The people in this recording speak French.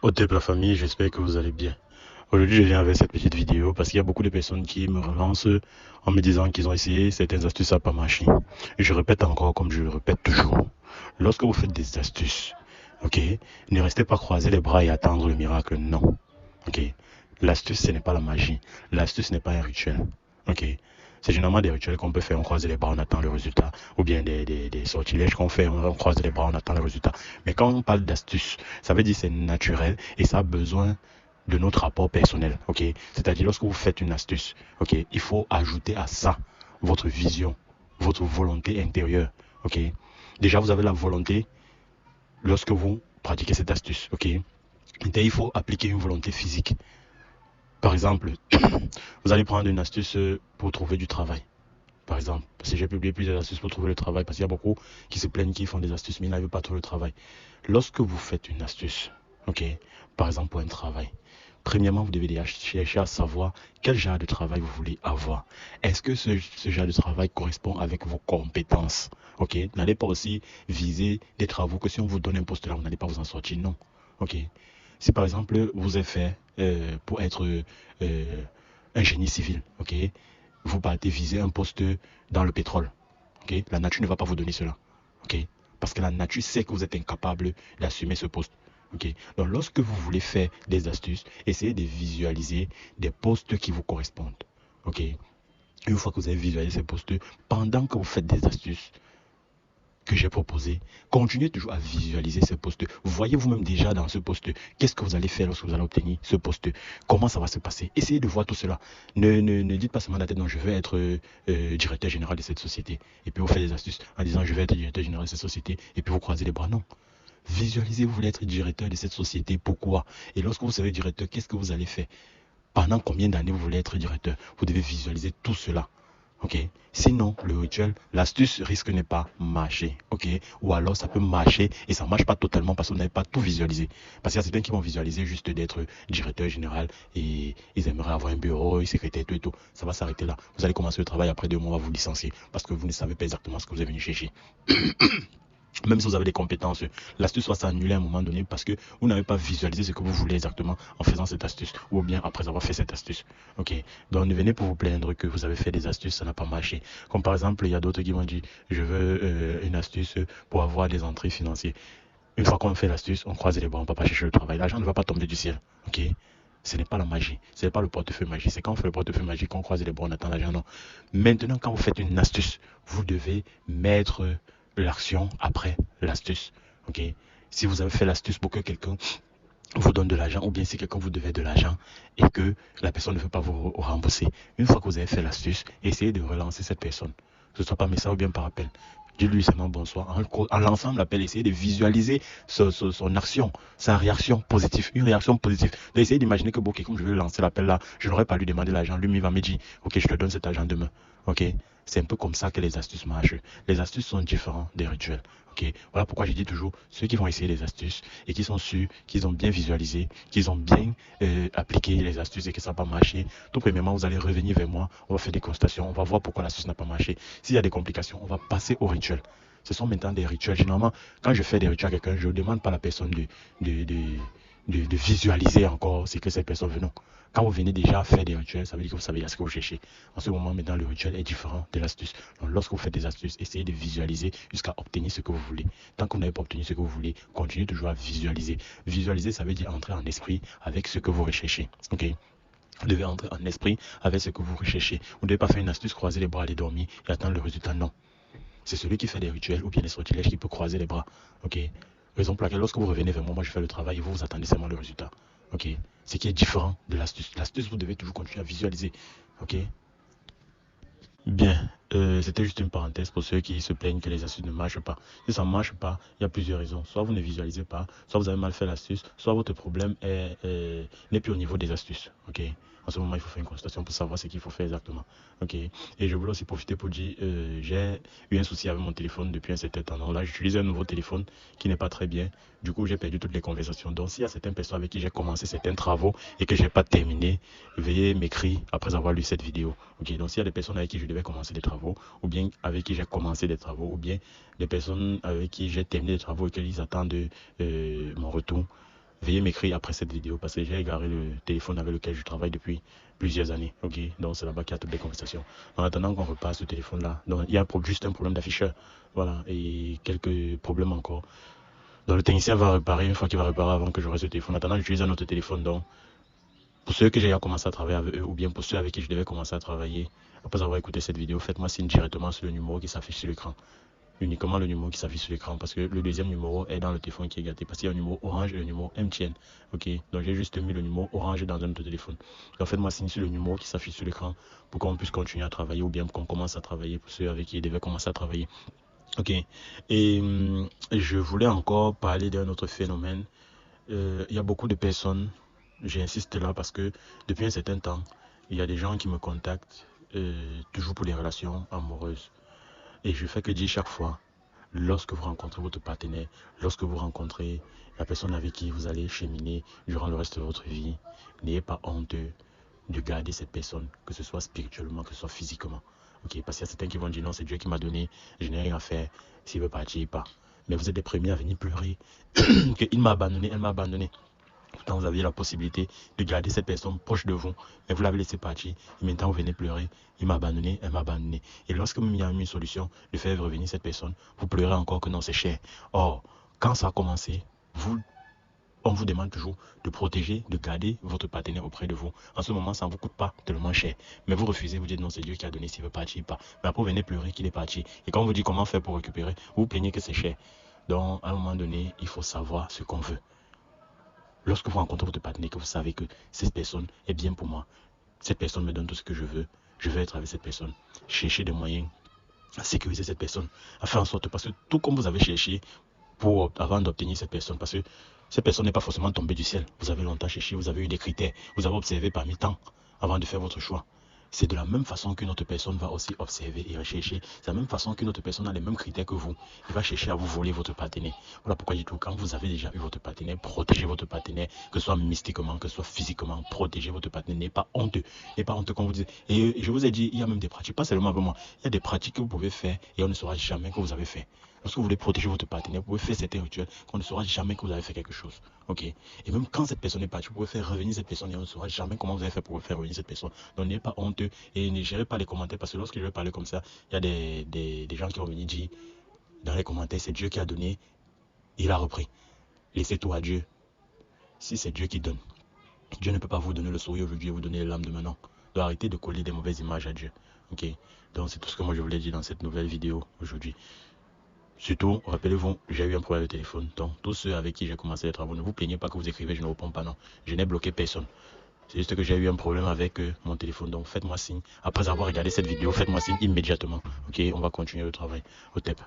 Au top la famille, j'espère que vous allez bien. Aujourd'hui, je viens avec cette petite vidéo parce qu'il y a beaucoup de personnes qui me relancent en me disant qu'ils ont essayé certaines astuces, ça n'a pas marché. Et je répète encore, comme je le répète toujours, lorsque vous faites des astuces, ok, ne restez pas croiser les bras et attendre le miracle, non. Ok, l'astuce, ce n'est pas la magie. L'astuce n'est pas un rituel. Ok, c'est généralement des rituels qu'on peut faire, on croise les bras, on attend le résultat. Ou bien des sortilèges qu'on fait, on croise les bras, on attend le résultat. Mais quand on parle d'astuce, ça veut dire c'est naturel et ça a besoin de notre rapport personnel. Ok, c'est-à-dire lorsque vous faites une astuce, ok, il faut ajouter à ça votre vision, votre volonté intérieure. Ok, déjà vous avez la volonté lorsque vous pratiquez cette astuce. Ok, et il faut appliquer une volonté physique. Par exemple, vous allez prendre une astuce pour trouver du travail. Par exemple, parce que j'ai publié plusieurs astuces pour trouver le travail, parce qu'il y a beaucoup qui se plaignent, qui font des astuces, mais ils n'arrivent pas à trouver le travail. Lorsque vous faites une astuce, ok, par exemple pour un travail, premièrement, vous devez chercher à savoir quel genre de travail vous voulez avoir. Est-ce que ce genre de travail correspond avec vos compétences? Ok, n'allez pas aussi viser des travaux que si on vous donne un poste là, vous n'allez pas vous en sortir, non. Ok, si par exemple vous êtes fait pour être un génie civil, ok, vous partez viser un poste dans le pétrole, ok, la nature ne va pas vous donner cela, ok, parce que la nature sait que vous êtes incapable d'assumer ce poste. Ok, donc lorsque vous voulez faire des astuces, essayez de visualiser des postes qui vous correspondent. Ok, une fois que vous avez visualisé ces postes, pendant que vous faites des astuces que j'ai proposées, continuez toujours à visualiser ces postes. Voyez vous-même déjà dans ce poste. Qu'est-ce que vous allez faire lorsque vous allez obtenir ce poste? Comment ça va se passer? Essayez de voir tout cela. Ne dites pas seulement la tête, non, je veux être directeur général de cette société. Et puis vous faites des astuces en disant, je vais être directeur général de cette société. Et puis vous croisez les bras. Non. Visualisez, vous voulez être directeur de cette société, pourquoi? Et lorsque vous serez directeur, qu'est-ce que vous allez faire? Pendant combien d'années vous voulez être directeur? Vous devez visualiser tout cela. Ok? Sinon, le rituel, l'astuce risque de ne pas marcher. Ok? Ou alors ça peut marcher et ça ne marche pas totalement parce que vous n'avez pas tout visualisé. Parce qu'il y a certains qui vont visualiser juste d'être directeur général et ils aimeraient avoir un bureau, un secrétaire, tout et tout. Ça va s'arrêter là. Vous allez commencer le travail après 2 mois, on va vous licencier parce que vous ne savez pas exactement ce que vous êtes venu chercher. Même si vous avez des compétences, l'astuce va s'annuler à un moment donné parce que vous n'avez pas visualisé ce que vous voulez exactement en faisant cette astuce ou bien après avoir fait cette astuce. Ok, donc ne venez pour vous plaindre que vous avez fait des astuces, ça n'a pas marché. Comme par exemple, il y a d'autres qui m'ont dit je veux une astuce pour avoir des entrées financières. Une fois qu'on fait l'astuce, on croise les bras, on ne va pas chercher le travail. L'argent ne va pas tomber du ciel. Ok, ce n'est pas la magie, ce n'est pas le portefeuille magique. C'est quand on fait le portefeuille magique qu'on croise les bras, on attend l'argent. Non. Maintenant, quand vous faites une astuce, vous devez mettre l'action après l'astuce. Ok. Si vous avez fait l'astuce pour que quelqu'un vous donne de l'argent, ou bien si quelqu'un vous devait de l'argent et que la personne ne veut pas vous rembourser, une fois que vous avez fait l'astuce, essayez de relancer cette personne, que ce soit par message ou bien par appel. Dites-lui seulement bonsoir. En lançant l'appel, essayez de visualiser son action, sa réaction positive, une réaction positive. Donc, essayez d'imaginer que, bon, ok, comme je vais lancer l'appel là, je n'aurais pas lui demander l'argent. Lui, il va me dire, ok, je te donne cet argent demain. Ok, c'est un peu comme ça que les astuces marchent. Les astuces sont différentes des rituels. Ok, voilà pourquoi je dis toujours, ceux qui vont essayer les astuces et qui sont sûrs qu'ils ont bien visualisé, qu'ils ont bien appliqué les astuces et que ça n'a pas marché, tout premièrement, vous allez revenir vers moi, on va faire des constatations, on va voir pourquoi l'astuce n'a pas marché. S'il y a des complications, on va passer au rituel. Ce sont maintenant des rituels. Généralement, quand je fais des rituels à quelqu'un, je ne demande pas à la personne de, de, de visualiser encore ce que cette personne veut. Non. Quand vous venez déjà faire des rituels, ça veut dire que vous savez ce que vous cherchez. En ce moment, maintenant, le rituel est différent de l'astuce. Donc, lorsque vous faites des astuces, essayez de visualiser jusqu'à obtenir ce que vous voulez. Tant que vous n'avez pas obtenu ce que vous voulez, continuez toujours à visualiser. Visualiser, ça veut dire entrer en esprit avec ce que vous recherchez. Ok? Vous devez entrer en esprit avec ce que vous recherchez. Vous ne devez pas faire une astuce, croiser les bras, aller dormir et attendre le résultat. Non. C'est celui qui fait des rituels ou bien des sortilèges qui peut croiser les bras. Ok? Raison pour laquelle lorsque vous revenez vers moi, moi je fais le travail et vous vous attendez seulement le résultat. Ok? Ce qui est différent de l'astuce. L'astuce, vous devez toujours continuer à visualiser. Ok? Bien, c'était juste une parenthèse pour ceux qui se plaignent que les astuces ne marchent pas. Si ça ne marche pas, il y a plusieurs raisons. Soit vous ne visualisez pas, soit vous avez mal fait l'astuce, soit votre problème n'est plus au niveau des astuces. Ok. En ce moment, il faut faire une constatation pour savoir ce qu'il faut faire exactement. Ok. Et je voulais aussi profiter pour dire, j'ai eu un souci avec mon téléphone depuis un certain temps. Donc là, j'utilise un nouveau téléphone qui n'est pas très bien. Du coup, j'ai perdu toutes les conversations. Donc, s'il y a certaines personnes avec qui j'ai commencé certains travaux et que je n'ai pas terminé, veuillez m'écrire après avoir lu cette vidéo. Ok, donc s'il y a des personnes avec qui je devais commencer des travaux, ou bien avec qui j'ai commencé des travaux, ou bien des personnes avec qui j'ai terminé des travaux et qu'ils attendent mon retour, veuillez m'écrire après cette vidéo parce que j'ai égaré le téléphone avec lequel je travaille depuis plusieurs années. Ok, donc c'est là-bas qu'il y a toutes les conversations. En attendant qu'on repasse ce téléphone-là, donc il y a juste un problème d'afficheur. Voilà, et quelques problèmes encore. Donc le technicien va réparer une fois qu'il va réparer avant que j'aurai ce téléphone. En attendant, j'utilise un autre téléphone. Donc pour ceux que j'ai déjà commencé à travailler avec eux ou bien pour ceux avec qui je devais commencer à travailler, après avoir écouté cette vidéo, faites-moi signe directement sur le numéro qui s'affiche sur l'écran. Uniquement le numéro qui s'affiche sur l'écran parce que le deuxième numéro est dans le téléphone qui est gâté parce qu'il y a un numéro orange et le numéro MTN. Ok, donc j'ai juste mis le numéro orange dans un autre téléphone. Donc faites-moi signe sur le numéro qui s'affiche sur l'écran pour qu'on puisse continuer à travailler ou bien qu'on commence à travailler pour ceux avec qui je devais commencer à travailler. Ok, et je voulais encore parler d'un autre phénomène. Il y a beaucoup de personnes, j'insiste là parce que depuis un certain temps, il y a des gens qui me contactent toujours pour les relations amoureuses. Et je fais que dire chaque fois, lorsque vous rencontrez votre partenaire, lorsque vous rencontrez la personne avec qui vous allez cheminer durant le reste de votre vie, n'ayez pas honte de garder cette personne, que ce soit spirituellement, que ce soit physiquement. Ok, parce qu'il y a certains qui vont dire non, c'est Dieu qui m'a donné, je n'ai rien à faire, s'il veut partir, il part. Mais vous êtes les premiers à venir pleurer, qu'il m'a abandonné, elle m'a abandonné. Pourtant, vous aviez la possibilité de garder cette personne proche de vous, mais vous l'avez laissé partir. Et maintenant, vous venez pleurer. Il m'a abandonné, elle m'a abandonné. Et lorsque il y a une solution de faire revenir cette personne, vous pleurez encore que non, c'est cher. Or, quand ça a commencé, on vous demande toujours de protéger, de garder votre partenaire auprès de vous. En ce moment, ça ne vous coûte pas tellement cher. Mais vous refusez, vous dites non, c'est Dieu qui a donné, s'il veut partir, pas. Mais après, vous venez pleurer qu'il est parti. Et quand on vous dit comment faire pour récupérer, vous vous plaignez que c'est cher. Donc, à un moment donné, il faut savoir ce qu'on veut. Lorsque vous rencontrez votre partenaire, que vous savez que cette personne est bien pour moi, cette personne me donne tout ce que je veux être avec cette personne. Cherchez des moyens à sécuriser cette personne, à faire en sorte, parce que tout comme vous avez cherché avant d'obtenir cette personne, parce que cette personne n'est pas forcément tombée du ciel. Vous avez longtemps cherché, vous avez eu des critères, vous avez observé parmi tant avant de faire votre choix. C'est de la même façon qu'une autre personne va aussi observer et rechercher. C'est de la même façon qu'une autre personne a les mêmes critères que vous. Il va chercher à vous voler votre partenaire. Voilà pourquoi je dis tout. Quand vous avez déjà eu votre partenaire, protégez votre partenaire, que ce soit mystiquement, que ce soit physiquement. Protégez votre partenaire. N'ayez pas honteux. N'ayez pas honteux quand vous dites. Et je vous ai dit, il y a même des pratiques, pas seulement avec moi. Il y a des pratiques que vous pouvez faire et on ne saura jamais que vous avez fait. Lorsque vous voulez protéger votre partenaire, vous pouvez faire certains rituels qu'on ne saura jamais que vous avez fait quelque chose. Ok. Et même quand cette personne est partie, vous pouvez faire revenir cette personne et on ne saura jamais comment vous avez fait pour faire revenir cette personne. Donc n'ayez pas honteux et ne gérez pas les commentaires parce que lorsque je vais parler comme ça, il y a des gens qui vont venir dire dans les commentaires, c'est Dieu qui a donné, il a repris. Laissez tout à Dieu. Si c'est Dieu qui donne, Dieu ne peut pas vous donner le sourire aujourd'hui et vous donner l'âme demain. Non. Donc arrêtez de coller des mauvaises images à Dieu. Ok. Donc c'est tout ce que moi je voulais dire dans cette nouvelle vidéo aujourd'hui. Surtout, rappelez-vous, j'ai eu un problème de téléphone. Donc, tous ceux avec qui j'ai commencé les travaux, ne vous plaignez pas que vous écrivez, je ne réponds pas, non. Je n'ai bloqué personne. C'est juste que j'ai eu un problème avec mon téléphone. Donc, faites-moi signe. Après avoir regardé cette vidéo, faites-moi signe immédiatement. Ok, on va continuer le travail. Au TEP.